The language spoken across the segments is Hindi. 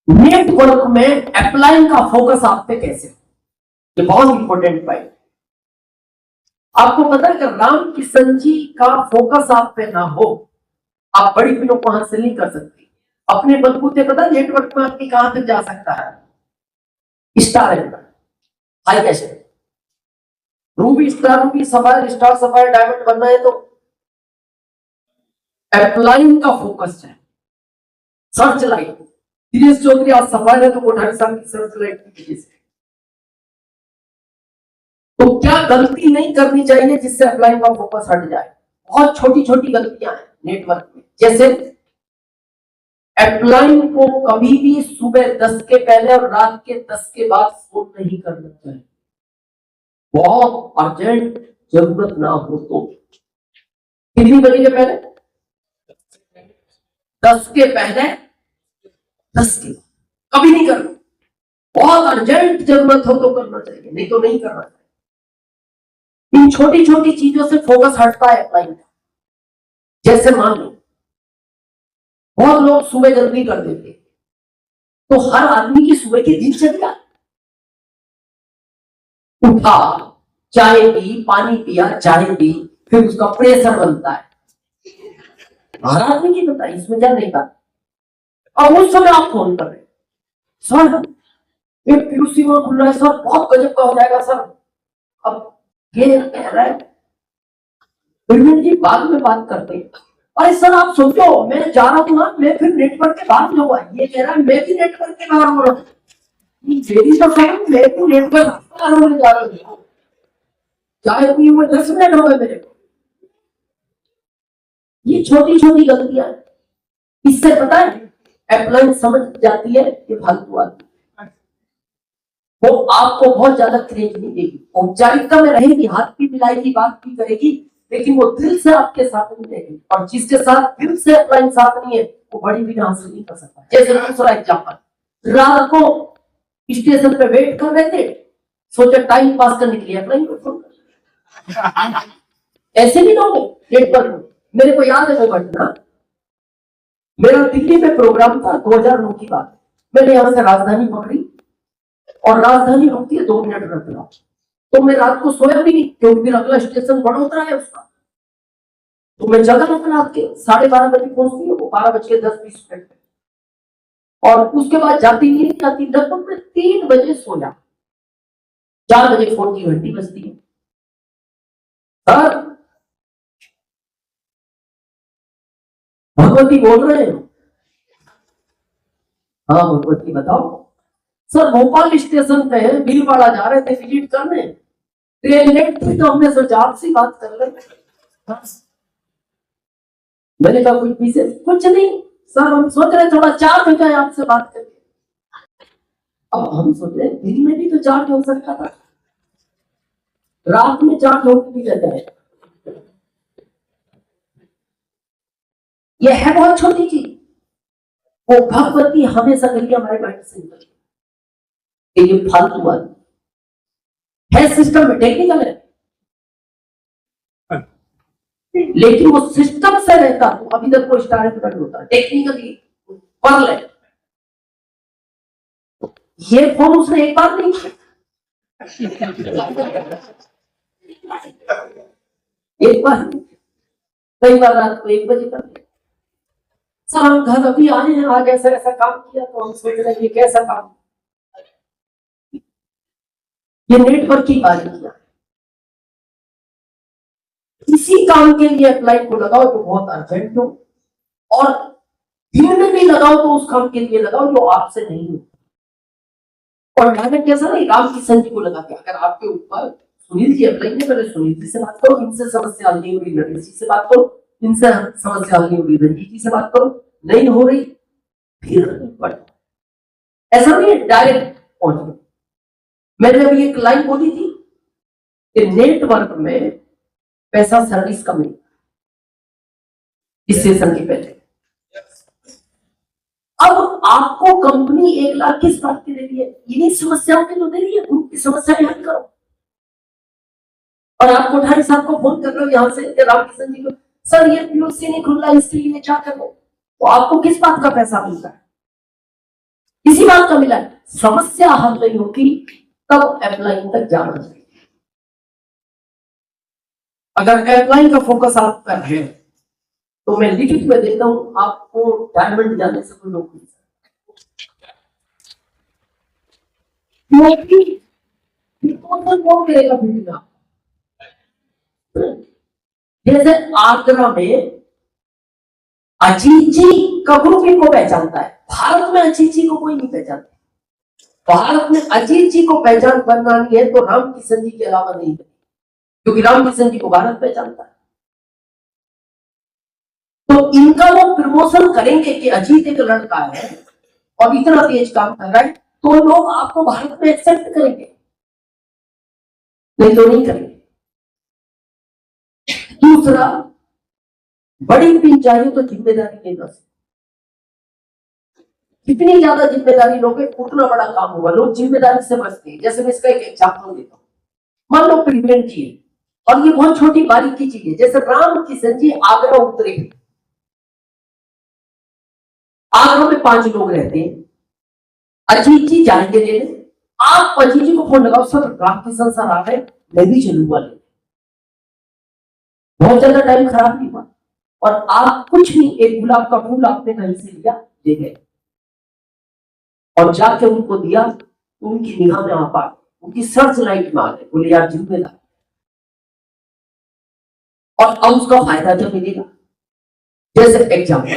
नेटवर्क में अपलाइन का फोकस आप पे कैसे, ये बहुत इंपॉर्टेंट पॉइंट। आपको पता है कि राम किशन जी का फोकस आप पे ना हो, आप बड़ी फिल्मों को हासिल नहीं कर सकती। अपने बलबूते पता नेटवर्क में आपकी कहां तक जा सकता है, स्टार है, हाई कैसे Ruby star, Ruby sapphire, star sapphire, diamond बनना है तो अपलाइन का फोकस है। सर्च लाइट, दिनेश चौधरी आज सफायर है तो कोठारी साहब की सर्च लाइट की वजह से। तो क्या गलती नहीं करनी चाहिए जिससे अपलाइन का फोकस हट जाए? बहुत छोटी छोटी गलतियां हैं नेटवर्क में, जैसे अपलाइन को कभी भी सुबह 10 के पहले और रात के 10 के बाद फोन नहीं करना चाहिए। बहुत अर्जेंट जरूरत ना हो तो। कितनी बजे के पहले? 10 के पहले, 10 के कभी नहीं करना। बहुत अर्जेंट जरूरत हो तो करना चाहिए, नहीं तो नहीं करना चाहिए। इन छोटी छोटी चीजों से फोकस हटता है अपलाइन का। जैसे मान लो बहुत लोग सुबह जल्दी कर देते, तो हर आदमी की सुबह की दिनचर्या, उठा, चाय पी, पानी पिया, चाय पी, फिर उसका प्रेशर बनता है, हर आदमी की पता है, इसमें क्या नहीं बात। अब उस समय आप फोन कर रहे, सर एक पीयूसी वहां खुल रहा है सर, बहुत गजब का हो जाएगा सर। अब ये कह रहा है, फिर जी बाद में बात करते हैं। अरे सर आप सोचो मैं जा रहा हूँ ना, मैं फिर नेटवर्क के बाहर जाऊंगा। ये कह रहा है मैं भी नेटवर्क के बाहर हो रहा हूँ, मेरी तो खैर मैं भी नेटवर्क के बाहर होने जा रहा हूँ। चाहे पिए हुए 10 मिनट हो गए मेरे को। ये छोटी छोटी गलतियां, इससे पता है अपलाइन समझ जाती है कि फालतू आदमी, वो आपको बहुत ज्यादा क्रेज नहीं देगी, औपचारिकता में रहेगी, हाथ भी मिलाएगी, बात भी करेगी, लेकिन वो दिल से आपके साथ नहीं रहेगी। और जिसके साथ दिल से अपलाइन साथ नहीं है वो बड़ी भी हासिल नहीं कर सकता। जैसे दूसरा एग्जाम्पल, रात को स्टेशन पे वेट कर रहे थे, सोचा टाइम पास करने के लिए अपलाइन को फोन कर। ऐसे भी लोग नेटवर्क में, मेरे को याद है वो घटना, मेरा दिल्ली में प्रोग्राम था 2009 की बात। मैंने यहां से राजधानी पकड़ी और राजधानी रुकती है 2 मिनट रख रहा, तो मैं रात को सोया भी नहीं क्योंकि मेरा अगला स्टेशन बड़ोदरा है उसका। तो मैं जगह रख रात के 12:30 बजे पहुंचती है, वो 12:10-20 और उसके बाद जाती नहीं जाती, लगभग मैं 3 बजे सोया, 4 बजे फोन की घंटी बजती है, सर भगवती बोल रहे हैं? हाँ भगवती बताओ। सर भोपाल स्टेशन पे भीलवाड़ा जा रहे थे विजिट करने, ट्रेन लेट थी तो हमने सोचा आपसे बात कर ले। मैंने कहा कुछ विशेष? कुछ नहीं सर, हम सोच रहे थोड़ा चार्ज हो जाए आपसे बात करके। अब हम सोच रहे दिन में भी तो चार्ज हो सकता था, रात में चार्ज होने भी रहता है। यह है बहुत छोटी चीज, वो भगवती हमेशा करिए हमारे माइंड से निकली। ये फालतू बात है, सिस्टम में टेक्निकल है, लेकिन वो सिस्टम से रहता तो अभी तक वो स्टार्ट होता है टेक्निकली पर्ल है। ये फोन उसने एक बार नहीं किया, एक बार कई बार रात को 1 बजे कर, सर हम घर अभी आए हैं, आज ऐसा ऐसा काम किया तो हम सोच रहे हैं ये कैसा काम। ये नेटवर्क की बारीकियां, इसी काम के लिए अप्लाई को लगाओ जो बहुत अर्जेंट हो, और दिन में भी लगाओ तो उस काम के लिए लगाओ जो आपसे नहीं हो। और मैंने कैसा नहीं राम किशन जी को लगा के, अगर आपके ऊपर सुनील जी अप्लाई नहीं करे, सुनील जी से बात करो, इनसे समस्या हल नहीं हो रही, नरेश जी से बात करो, इनसे समस्या हल नहीं हो रही, रंजीत जी से बात करो, नहीं हो रही फिर ऐसा नहीं है डायरेक्ट पहुंच। मैंने अभी एक लाइन बोली थी कि नेटवर्क में पैसा सर्विस का मिलेगा, इस सेशन के पहले। अब आपको कंपनी 1 लाख किस बात की दे रही है? इन्हीं समस्याओं के तो दे रही है, उनकी समस्याएं हल करो। और आप कोठारी साहब को फोन कर रहे हो यहां से रामकिशन जी को, सर ये पीयूसी नहीं खुल रहा इसके लिए क्या करो, तो आपको किस बात का पैसा मिलता है? इसी बात का मिला, समस्या हल नहीं होगी तब अपलाइन तक जाना चाहिए। अगर अपलाइन का फोकस आप कर रहे हैं तो मैं लिखित में देता हूं, आपको डायमंड जाने से कोई रोक नहीं सकता। कौन करेगा फिर? जैसे आगरा में अजीत जी कपूर को पहचानता है, भारत में अजीत जी को कोई नहीं पहचानता। भारत में अजीत जी को पहचान बनानी है तो राम किशन जी के अलावा नहीं है, क्योंकि राम किशन जी को भारत पहचानता है। तो इनका वो प्रमोशन करेंगे कि अजीत एक लड़का है और इतना तेज काम कर रहा है, तो लोग आपको भारत में एक्सेप्ट करेंगे, नहीं तो नहीं करेंगे। दूसरा, बड़ी पिन चाहिए तो जिम्मेदारी लेना। जितनी ज्यादा जिम्मेदारी लोगे उतना बड़ा काम होगा। लोग जिम्मेदारी से बचते हैं। जैसे मैं इसका एक एग्जाम्पल देता हूँ, मान लो प्रेग्नेंट जी है, और ये बहुत छोटी बारीकी चीज है। जैसे राम किशन जी आगरा उतरे, आगरा में 5 लोग रहते हैं, अजीत जी जाएंगे लेने, आप अजीत जी को फोन लगाओ, सर राम किशन सर आ गए, मैं भी चलूंगा लेने। बहुत ज्यादा टाइम खराब नहीं हुआ, और आप कुछ नहीं, एक गुलाब का फूल आपने कहीं से लिया, ले गए और जाके उनको दिया, उनकी निगाह में आप आ, उनकी सर्च लाइट में आ गए, बोले यार जिम्मेदार, और अब उसका फायदा क्या मिलेगा? जैसे एग्जाम्पल,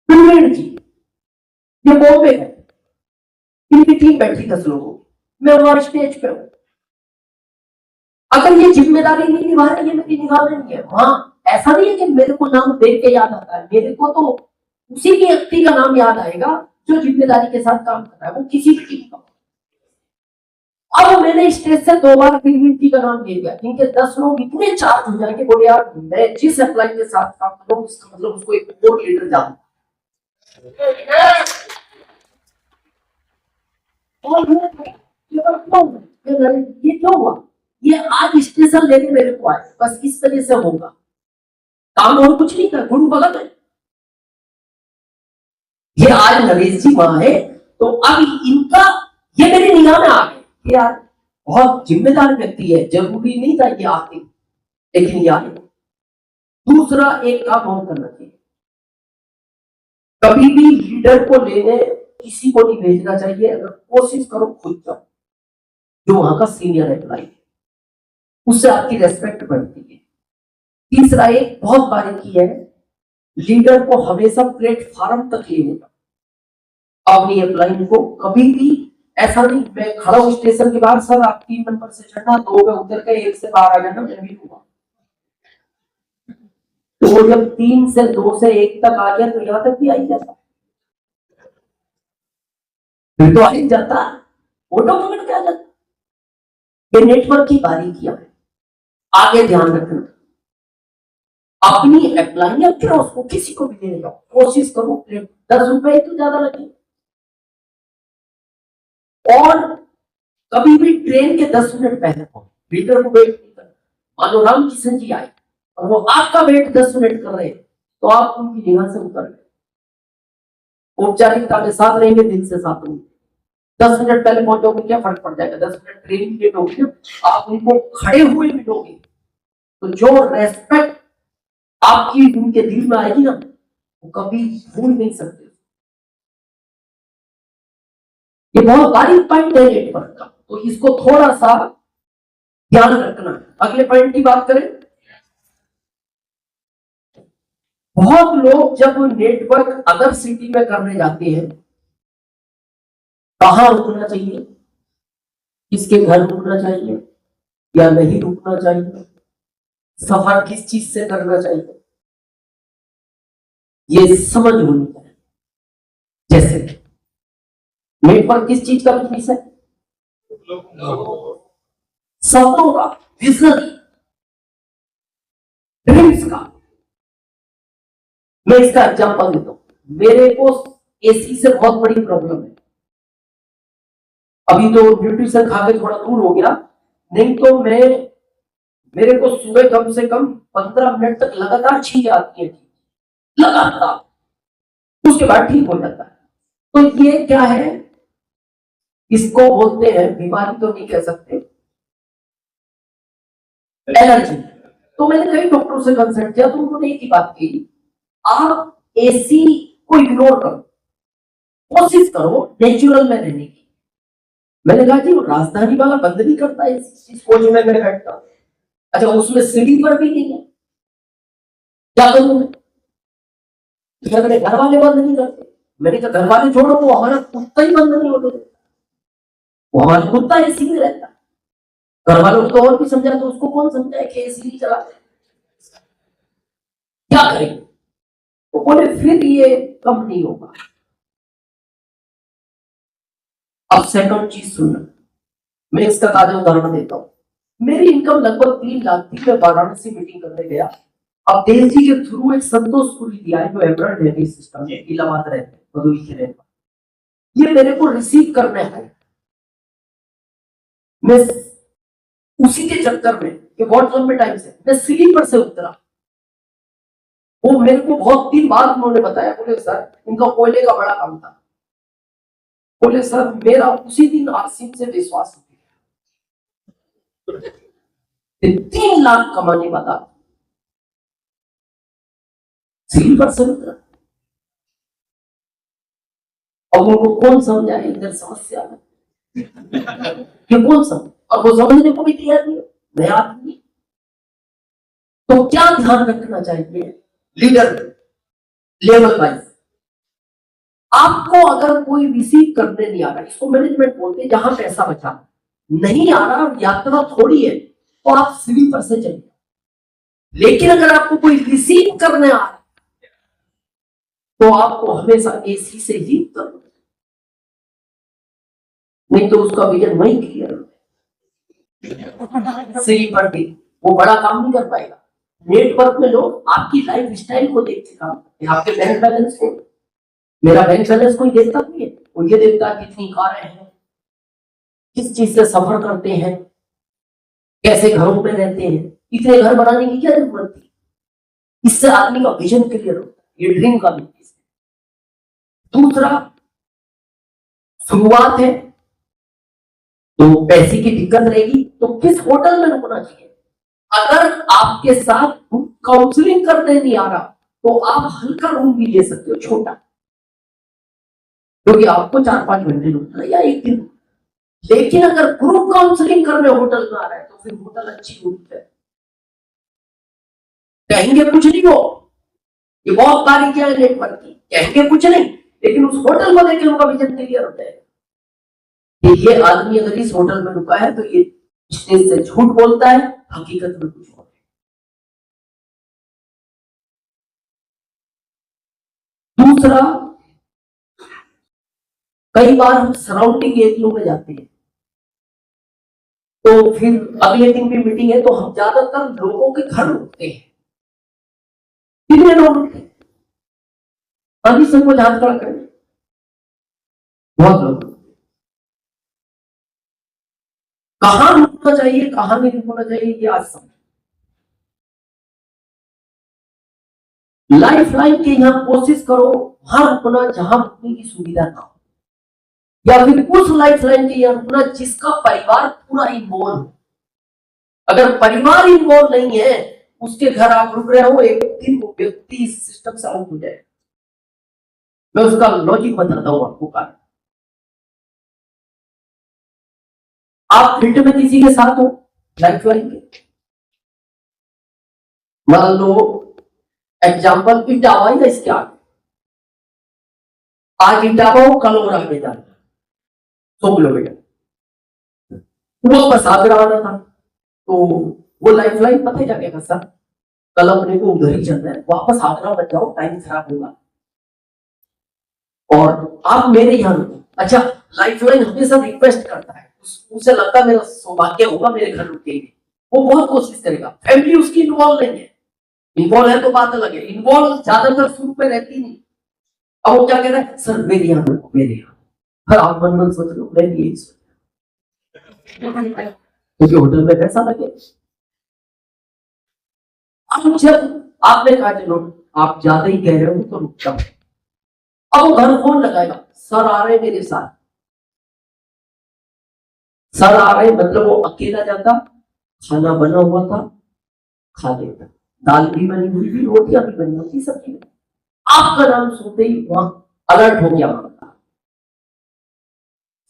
प्रेग्नेंट जी ये बॉम्बे है, इनकी टीम बैठी 10 लोगों, मैं वहां स्टेज पे हूं। अगर ये जिम्मेदारी नहीं निभा रही है, मेरी निगाह में नहीं है, वहां ऐसा नहीं है कि मेरे को नाम देख के याद आता है, मेरे को तो उसी व्यक्ति का नाम याद आएगा जो जिम्मेदारी के साथ काम कर रहा है, वो किसी भी टीम का। अब मैंने स्टेज से 2 बार प्रेग्नेंट का नाम ले लिया, इनके 10 लोग इतने चार्ज हो जाएंगे, बोले यार मैं जिस अप्लाई के साथ काम कर रहा हूँ उसका मतलब उसको एक और लीडर जानूं। ये क्यों हुआ? ये आज स्टेशन लेने मेरे को आए, बस इस वजह से होगा, काम और कुछ नहीं कर, गुरु भगत है। ये आज नरेश जी वहां है, तो अब इनका ये मेरी निगाह में आ गए, यार बहुत जिम्मेदार व्यक्ति है, जरूरी नहीं था ये आते, लेकिन ये आए। दूसरा एक काम और करना चाहिए, कभी भी लीडर को लेने किसी को नहीं भेजना चाहिए, अगर कोशिश करो खुद जाओ, जो वहां का सीनियर एम्प्लॉय, उससे आपकी रेस्पेक्ट बढ़ती है। तीसरा एक बहुत बारीकी है, लीडर को हमेशा प्लेटफॉर्म तक लेने का, अपनी एम्प्लॉय को कभी भी ऐसा नहीं, मैं खड़ा हूं स्टेशन के बाहर, सर आप 3 नंबर से चढ़ना, 2 में उतर के 1 से बाहर आ जाना, मैं भी हुआ। तो वो जब 3 से 2 से 1 तक आ गया तो यहां तक भी आ ही जाता, फिर तो आ ही जाता, ऑटोमेटिक क्या जाता। ये नेटवर्क की बारीकियां है, आगे ध्यान रखना। अपनी एम्प्लॉय फिर उसको किसी को भी देने जाओ, कोशिश करो 10 रुपए तो ज्यादा लगे, और कभी भी ट्रेन के 10 मिनट पहले पहुंचे, लीडर को वेट नहीं करना। मानो राम किशन जी आए और वो आपका वेट 10 मिनट कर रहे हैं, तो आप उनकी निगाह से उतर गए, औपचारिकता के साथ रहेंगे, दिल से साथ रहेंगे। 10 मिनट पहले पहुंचोगे क्या फर्क पड़ जाएगा, 10 मिनट ट्रेन लेट होगी, आप उनको खड़े हुए मिलोगे, तो जो रेस्पेक्ट आपकी उनके दिल में आएगी ना, वो कभी भूल नहीं सकते। ये बहुत बारीक पॉइंट है नेटवर्क का, तो इसको थोड़ा सा ध्यान रखना। अगले पॉइंट की बात करें, बहुत लोग जब नेटवर्क अदर सिटी में करने जाते हैं, कहां रुकना चाहिए, किसके घर रुकना चाहिए या नहीं रुकना चाहिए, सफर किस चीज से करना चाहिए, ये समझ होनी चाहिए। जैसे नेटवर्क किस चीज का बिजनेस है? सपनों का, विजन, ड्रीम्स का। मैं इसका एग्जांपल देता हूं, मेरे को एसी से बहुत बड़ी प्रॉब्लम है, अभी तो न्यूट्रिशन खा के थोड़ा दूर हो गया, नहीं तो मेरे को सुबह कम से कम 15 मिनट तक लगातार छींक आती है, लगातार, उसके बाद ठीक हो जाता है। तो ये क्या है, इसको बोलते हैं, बीमारी तो नहीं कह सकते, एलर्जी। तो मैंने कई डॉक्टरों से कंसल्ट किया तो उन्होंने एक ही बात की, आप एसी को इग्नोर करो, कोशिश करो नेचुरल में रहने की। मैंने कहा जी वो राजधानी वाला बंद नहीं करता है इस कोच में मैं बैठता हूं, अच्छा उसमें सीढ़ी पर भी नहीं है, क्या करूं मैं? मेरे घर वाले बंद नहीं करते। मैंने कहा घर वाले छोड़ो, वो हमारा कुत्ता ही बंद नहीं होने देता, वो हमारा कुत्ता एसी में रहता। घर वालों को और भी समझा तो उसको कौन समझाए कि एसी नहीं चलाते, क्या करेंगे? तो बोले फिर ये कम नहीं होगा। अब सेकंड चीज सुनना, मैं इसका ताजा उदाहरण देता हूँ। मेरी इनकम लगभग 3 लाख थी, मैं वाराणसी मीटिंग करने गया। अब देव जी के थ्रू एक संतोष पुरी दिया है जो एमरल्ड नेवी सिस्टम है, इलाहाबाद रहते हैं, भदोही के रहते, ये मेरे को रिसीव करने है। मैं उसी के चक्कर में ये बहुत लंबे टाइम से मैं स्लीपर से उतरा। वो मेरे को बहुत दिन बाद उन्होंने बताया, बोले सर इनका कोयले का बड़ा काम था, बोले सर मेरा उसी दिन आसिम से विश्वास हो गया, 3 लाख कमाने वाला स्लीपर से उतरा। अब उनको कौन समझाए इधर समस्या में, ये कौन समझ, और वो समझने को भी तैयार नहीं, मैं आदमी। तो क्या ध्यान रखना चाहिए लीडर लेवल वाइज, आपको अगर कोई रिसीव करने नहीं आ रहा, इसको मैनेजमेंट बोलते हैं, जहां पैसा बचा नहीं आ रहा, यात्रा थोड़ी है तो आप स्लीपर से चलिए। लेकिन अगर आपको कोई रिसीव करने आ रहा तो आपको हमेशा एसी से ही करना, नहीं तो उसका विजन वही क्लियर स्लीपर भी वो बड़ा काम नहीं कर पाएगा। नेटवर्क में लोग आपकी लाइफ स्टाइल को देखते काम करते हैं, आपके बैंक बैलेंस को। मेरा बैंक बैलेंस कोई देखता नहीं है, वो ये देखता है कितनी कारें हैं, किस चीज से सफर करते हैं, कैसे घरों में रहते हैं। इतने घर बनाने की क्या जरूरत थी? इससे आदमी का विजन क्लियर होता है, ये ड्रीम का बिजनेस है। दूसरा शुरुआत है तो पैसे की दिक्कत रहेगी, तो किस होटल में रुकना चाहिए। अगर आपके साथ काउंसलिंग करने नहीं आ रहा तो आप हल्का रूम भी ले सकते हो, छोटा, क्योंकि आपको 4-5 घंटे रुकना है या एक दिन। लेकिन अगर ग्रुप काउंसलिंग करने होटल में आ रहा है तो फिर होटल अच्छी रूम है, कहेंगे कुछ नहीं, वो ये बहुत बारीकियां है नेटवर्क की, कहेंगे कुछ नहीं, लेकिन उस होटल को लेकर उनका विजन क्लियर होता है कि ये आदमी अगर इस होटल में रुका है तो ये स्टेज से झूठ बोलता है, हकीकत में कुछ और है। दूसरा, कई बार हम सराउंडिंग एरिया में जाते हैं तो फिर अगले दिन भी मीटिंग है तो हम ज्यादातर लोगों के घर रुकते हैं, कितने लोग रुकते हैं, अभी सबको हाथ खड़ा करें, बहुत लोग। कहां रुकना चाहिए कहां नहीं रुकना चाहिए ये आज समझ। लाइफ लाइन के यहां कोशिश करो वहां रुकना जहां रुकने की सुविधा ना हो, या फिर उस लाइफ लाइन के यहां रुकना जिसका परिवार पूरा इन्वॉल्व हो। अगर परिवार इन्वॉल्व नहीं है उसके घर आप रुक रहे हो, एक दिन वो व्यक्ति सिस्टम से आउट हो जाए। मैं उसका लॉजिक बताता हूं आपको। कारण आप फील्ड में किसी के साथ हो लाइफ लाइन के, मान लो एग्जाम्पल इटावा या इसके आगे, आज इटावा हो कल और आगे जाना 100 किलोमीटर, वो बस आगरा आना था, तो वो लाइफ लाइन पता है क्या कहता सर, कल अपने को उधर ही चलना है, वापस आगरा मत जाओ, टाइम खराब होगा और आप मेरे यहाँ रुको। अच्छा, लाइफ लाइन हमेशा रिक्वेस्ट करता है, उसे लगता है मेरा सौभाग्य होगा मेरे घर रुकेंगे, वो बहुत कोशिश करेगा। फैमिली उसकी इन्वॉल्व नहीं है, इन्वॉल्व है तो बात अलग है, इन्वॉल्व ज्यादातर शुरू में रहती नहीं। अब वो क्या कह रहा है, सर मेरे यहाँ रुको, मेरे यहाँ। हर आप मन सोच लो, मैं भी यही सोच, क्योंकि होटल में पैसा लगे। अब जब आपने कहा चलो आप ज्यादा ही कह रहे हो तो रुक जाओ, अब वो घर कौन लगाएगा, सर आ रहे मेरे साथ, सर आ रहे मतलब वो अकेला जाता, खाना बना हुआ था, खा लेता, दाल भी बनी हुई थी, रोटियां भी बनी हुई थी, सब्जी भी। आपका नाम सुनते ही वहां अलर्ट हो गया,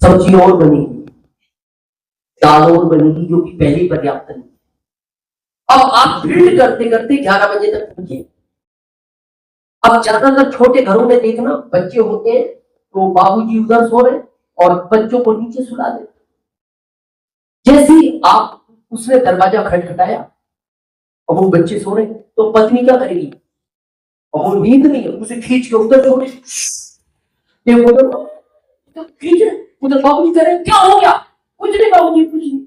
सब्जी और बनेगी, दाल और बनेगी, जो कि पहले पर्याप्त नहीं। अब आप फील्ड करते करते 11 बजे तक पहुंचे। अब ज्यादातर छोटे घरों में देखना, बच्चे होते हैं तो बाबूजी उधर सो रहे और बच्चों को नीचे सुला देते। जैसे ही आप उसने दरवाजा खटखटाया और वो बच्चे सो रहे, तो पत्नी क्या करेगी? और वो नींद नहीं है, उसे खींच के उधर छोड़े, तो खींच उधर। बाबूजी कह रहे क्या हो गया? कुछ नहीं बाबूजी, कुछ नहीं।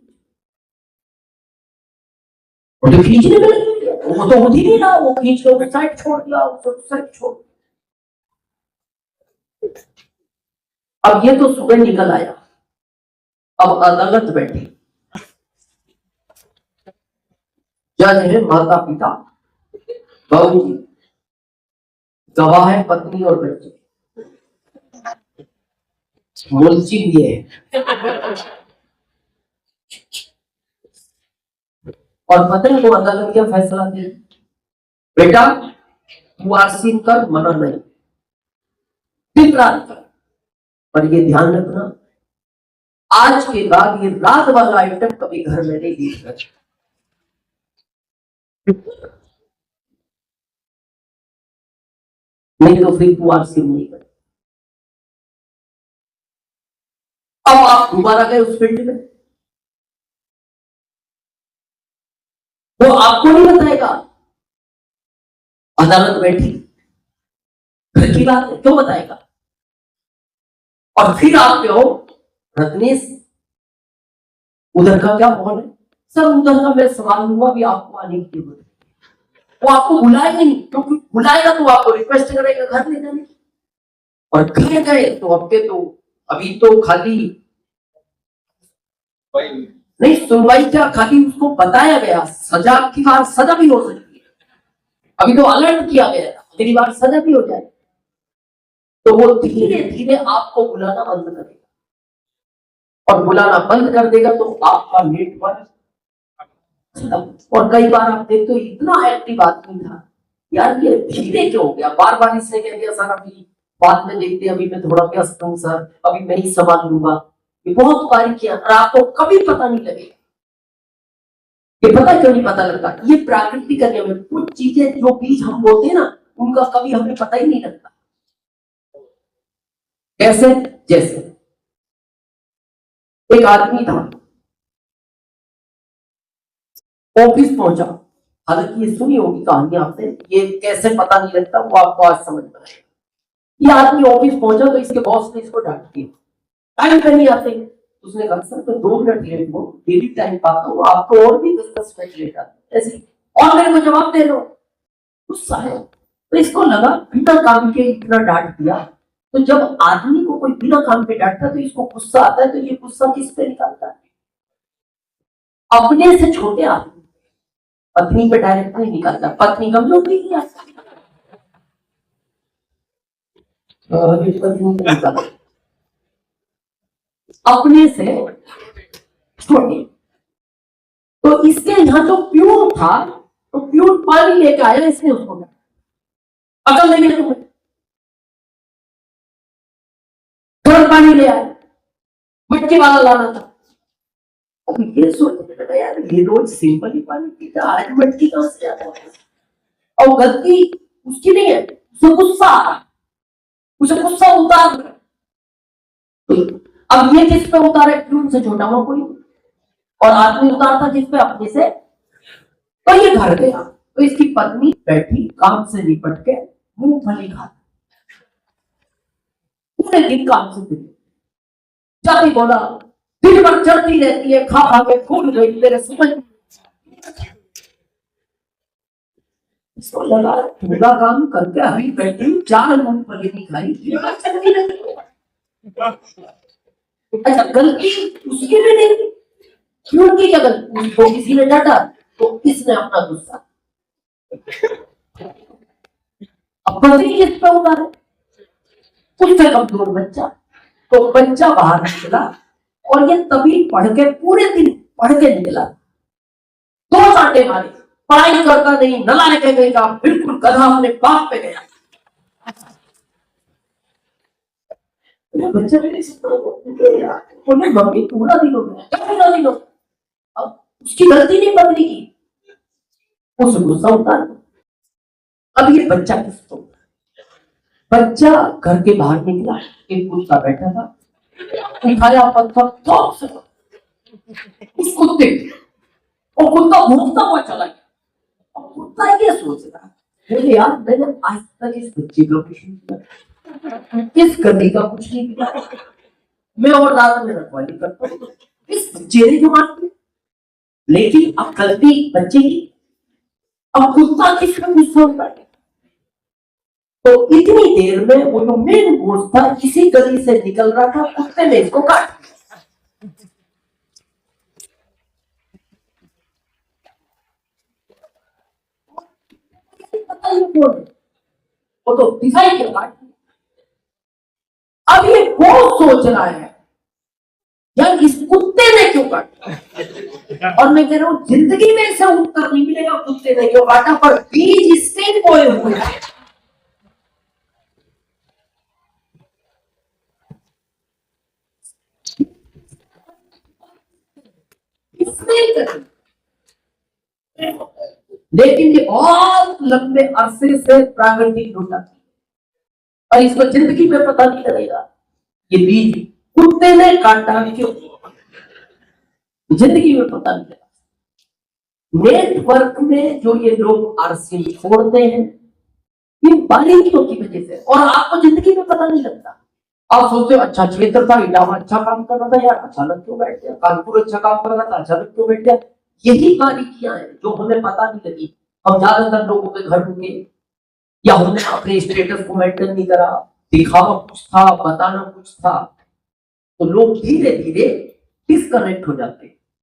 और तो खींचने में लगी, वो तो उठ ही नहीं रहा, वो खींच के उस साइड छोड़ दिया, उस साइड छोड़। अब ये तो सुबह निकल आया, अब अदालत बैठी, जज है, माता पिता, बाबूजी, गवाह है पत्नी और बच्चे, मुल्ची ये है। और पत्नी को अदालत क्या फैसला दिया? बेटा तू आसीन कर, मना नहीं, दिन रात कर, पर ये ध्यान रखना आज के बाद ये रात वाला आइटम कभी घर में नहीं देखना। नहीं तो फिर तू आसीन नहीं कर। अब आप दोबारा गए उस फील्ड में, वो आपको नहीं बताएगा, अदालत बैठी, घर की बात है, क्यों बताएगा? और फिर आप कहो रत्नेश उधर का क्या माहौल है? सर उधर का मैं सवाल लूंगा, भी आपको आने की जरूरत है। वो आपको बुलाएगा नहीं, क्योंकि बुलाएगा तो आपको रिक्वेस्ट करेगा घर ले जाने की, और घर गए तो आपके तो अभी तो खाली नहीं सुनवाई, क्या खाली उसको बताया गया, सजा की बार सजा भी हो सकती है, अभी तो अलर्ट किया गया, अगली बार सजा भी हो जाए। तो वो धीरे धीरे आपको बुलाना बंद करेगा, और बुलाना बंद कर देगा तो आपका नेट पर। और कई बार आप देखते हो इतना एक्टिव आदमी था, यार ये धीरे क्यों हो गया, बार बार इसने कह दिया सर अभी बाद में देखते, अभी मैं थोड़ा व्यस्त हूँ सर, अभी मैं ही संभाल लूंगा। ये बहुत बारीकियां, और आपको कभी पता नहीं लगेगा। ये पता क्यों नहीं पता लगता? ये प्राकृतिक नियम है, कुछ चीजें जो बीज हम बोलते हैं ना, उनका कभी हमें पता ही नहीं लगता। कैसे? जैसे एक आदमी था, ऑफिस पहुंचा, हालांकि ये सुनी होगी कहानी आपने, ये कैसे पता नहीं लगता वो आपको आज समझ में आएगा। ये आदमी ऑफिस पहुंचा तो इसके बॉस ने इसको डांट दिया, टाइम पे नहीं आते। उसने कहा सर मैं 2 मिनट लेट हूँ, डेली टाइम पाता हूँ, आपको और भी 10 मिनट लेट आते ऐसे, और मेरे को जवाब दे रहे हो। गुस्सा है, तो इसको लगा बिना काम के इतना डांट दिया, तो जब आदमी को कोई बिना काम पे डांटता तो इसको गुस्सा आता है, तो ये गुस्सा किस पे निकालता है? अपने से छोटे आदमी, पत्नी पे डायरेक्ट नहीं निकालता, पत्नी कमजोर नहीं किया, अपने से छोटे। तो इसके यहाँ जो प्यून था, तो प्यून पानी लेके आया, इसने उसको अकल नहीं है तुम्हें, गर्म पानी ले आया, मटके वाला लाना था। अब ये सोचने लगा यार ये रोज सिंपल ही पानी पीता, आज मटकी कहां से आता है? और गलती उसकी नहीं है, उसे गुस्सा आ रहा, उसे गुस्सा उतार। अब ये किस पे उतारे? प्यून से छोटा हुआ कोई, और आदमी उतारता जिस पे अपने से। तो ये घर गया, तो इसकी पत्नी बैठी काम से निपट के मूंगफली खा, पूरे दिन काम से दिन जाती, बोला दिन भर चलती रहती है, खा खा के फूल गई तेरे समझ। इसको लगा पूरा काम करके अभी बैठी 4 मूंगफली नहीं खाई। अच्छा गलती उसकी भी नहीं, क्यों की क्या गलती? उसको किसी ने डांटा तो इसने अपना गुस्सा अब पत्नी किस पे उतारे? उससे कमजोर बच्चा। तो बच्चा बाहर निकला और ये तभी पढ़ के पूरे दिन पढ़ के निकला, 2 चांटे मारे, पढ़ाई करता नहीं, नलायक के गया, बिल्कुल गधा अपने बाप पे गया। बच्चा बोले मम्मी पूरा दिन हो गया, क्या पूरा दिन हो, अब उसकी गलती नहीं बदली की, उस गुस्सा उतार। अब ये बच्चा किसको, बच्चा घर के बाहर निकला, एक कुत्ता बैठा था, उठाया पत्थर थोक से उस कुत्ते, और कुत्ता भूखता हुआ चला गया। और कुत्ता ये सोच रहा, बोले यार मैंने आज तक इस बच्चे का कुछ नहीं किया, इस गड्डी का कुछ नहीं किया, मैं और ज्यादा में रखवाली करता हूँ, इस बच्चे ने जो मार दिया, लेकिन अब गलती बच्चे की, अब कुत्ता किसका गुस्सा होता है। तो इतनी देर में वो जो मेन बोझ था इसी गली से निकल रहा था, कुत्ते ने इसको काट दिया, वो तो दिखाई के काट। अब ये वो सोच रहा है यार इस कुत्ते ने क्यों काटा, और मैं कह रहा हूं जिंदगी में ऐसा उत्तर नहीं मिलेगा कुत्ते ने क्यों काटा, पर बीज इसके बोए हुए हैं। लेकिन ये बहुत लंबे अरसे से प्राकृतिक लूटा और इसको जिंदगी में पता नहीं चलेगा ये बीज कुत्ते ने काटा क्यों, जिंदगी में पता नहीं चला। नेटवर्क में जो ये लोग आरसी छोड़ते हैं ये बारीकियों की वजह से, और आपको जिंदगी में पता नहीं लगता। आप सोचते हो अच्छा क्षेत्र था, इलावा अच्छा काम कर रहा था यार, अचानक क्यों बैठ गया, कानपुर अच्छा काम कर रहा था, अचानक क्यों बैठ गया। यही बारीकियां हैं जो हमें पता नहीं लगी। हम ज्यादातर लोगों के घर रुके, या हमने अपने स्टेटस को मेंटेन नहीं करा, दिखावा कुछ था, बताना कुछ था, तो लोग धीरे धीरे डिस्कनेक्ट हो जाते हैं।